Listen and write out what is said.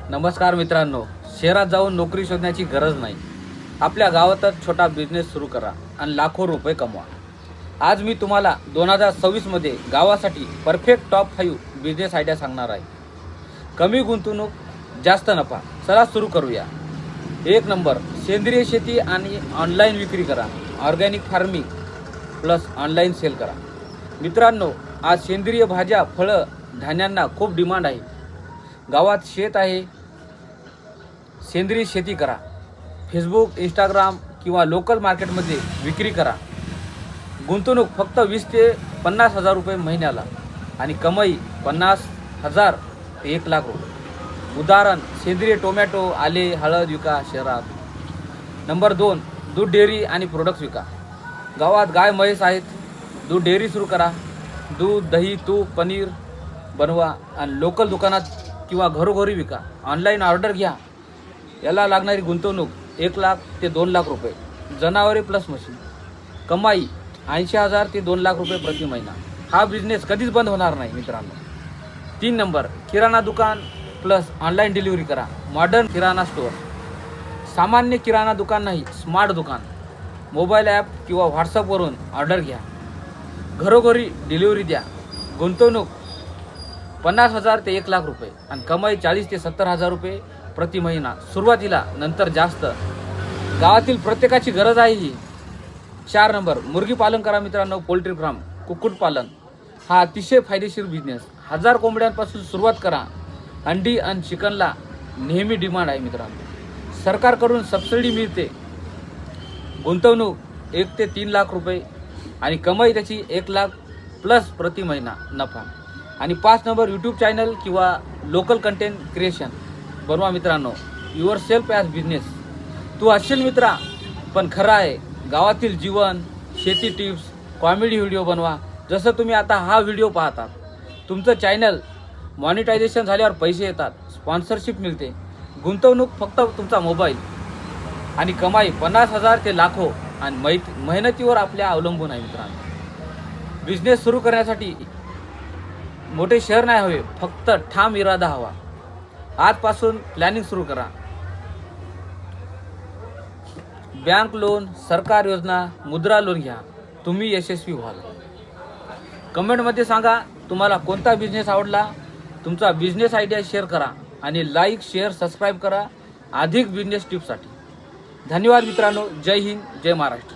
नमस्कार मित्रांनो, शहरात जाऊन नोकरी शोधण्याची गरज नाही. आपल्या गावातच छोटा बिझनेस सुरू करा आणि लाखो रुपये कमवा. आज मी तुम्हाला 2026 मध्ये गावासाठी परफेक्ट टॉप 5 बिझनेस आयडिया सांगणार आहे. कमी गुंतवणूक, जास्त नफा. चला सुरू करूया. 1 नंबर, सेंद्रिय शेती आणि ऑनलाईन विक्री करा. Organic farming plus online sale करा. मित्रांनो, आज सेंद्रिय भाज्या, फळं, धान्यांना खूप डिमांड आहे. गावात शेत आहे, सेंद्रिय शेती करा. फेसबुक, इंस्टाग्राम किंवा लोकल मार्केटमध्ये विक्री करा. गुंतवणूक फक्त 20 ते 50 हजार रुपये महिन्याला आणि कमाई 50,000 ते 1 लाख रुपये. उदाहरण, सेंद्रिय टोमॅटो, आले, हळद विका शहरात. नंबर 2, दूध डेअरी आणि प्रोडक्ट्स विका. गावात गाय म्हैस आहेत, दूध डेअरी सुरू करा. दूध, दही, तूप, पनीर बनवा आणि लोकल दुकानात किंवा घरोघरी विका. ऑनलाईन ऑर्डर घ्या. याला लागणारी गुंतवणूक 1 लाख ते 2 लाख रुपये. जनावरे प्लस मशीन. कमाई 80,000 ते 2 लाख रुपये प्रति महिना. हा बिझनेस कधीच बंद होणार नाही मित्रांनो. 3 नंबर, किराणा दुकान प्लस ऑनलाईन डिलिव्हरी करा. मॉडर्न किराणा स्टोअर. सामान्य किराणा दुकान नाही, स्मार्ट दुकान. मोबाईल ॲप किंवा व्हॉट्सअपवरून ऑर्डर घ्या. घरोघरी डिलिव्हरी द्या. गुंतवणूक 50,000 ते 1 लाख रुपये आणि कमाई 40 ते 70 हजार रुपये प्रति महिना सुरुवातीला, नंतर जास्त. गावातील प्रत्येकाची गरज आहे ही. 4 नंबर, मुर्गी पालन करा मित्रांनो. पोल्ट्री फार्म, कुक्कुटपालन हा अतिशय फायदेशीर बिझनेस. 1000 कोंबड्यांपासून सुरुवात करा. अंडी आणि चिकनला नेहमी डिमांड आहे मित्रांनो. सरकारकडून सबसिडी मिळते. गुंतवणूक 1 ते 3 लाख रुपये आणि कमाई त्याची 1 लाख प्लस प्रति महिना नफा. आणि 5 नंबर, यूट्यूब चॅनल किंवा लोकल कंटेंट क्रिएशन बनवा मित्रांनो. Yourself as business. तू असशील मित्रा, पण खरं आहे. गावातील जीवन, शेती टिप्स, कॉमेडी व्हिडिओ बनवा. जसं तुम्ही आता हा व्हिडिओ पाहतात. तुमचं चॅनल मॉनिटायझेशन झाल्यावर पैसे येतात, स्पॉन्सरशिप मिळते. गुंतवणूक फक्त तुमचा मोबाईल आणि कमाई 50,000 ते लाखो आणि मेहनतीवर आपल्या अवलंबून आहे मित्रांनो. बिझनेस सुरू करण्यासाठी मोठे शहर नाही हवे, फक्त ठाम इरादा हवा. आजपासून प्लॅनिंग सुरू करा. बँक लोन, सरकार योजना, मुद्रा लोन घ्या. तुम्ही यशस्वी व्हाल. कमेंटमध्ये सांगा तुम्हाला कोणता बिझनेस आवडला. तुमचा बिझनेस आयडिया शेअर करा आणि लाईक, शेअर, सबस्क्राईब करा अधिक बिझनेस टिप्ससाठी. धन्यवाद मित्रांनो. जय हिंद, जय महाराष्ट्र.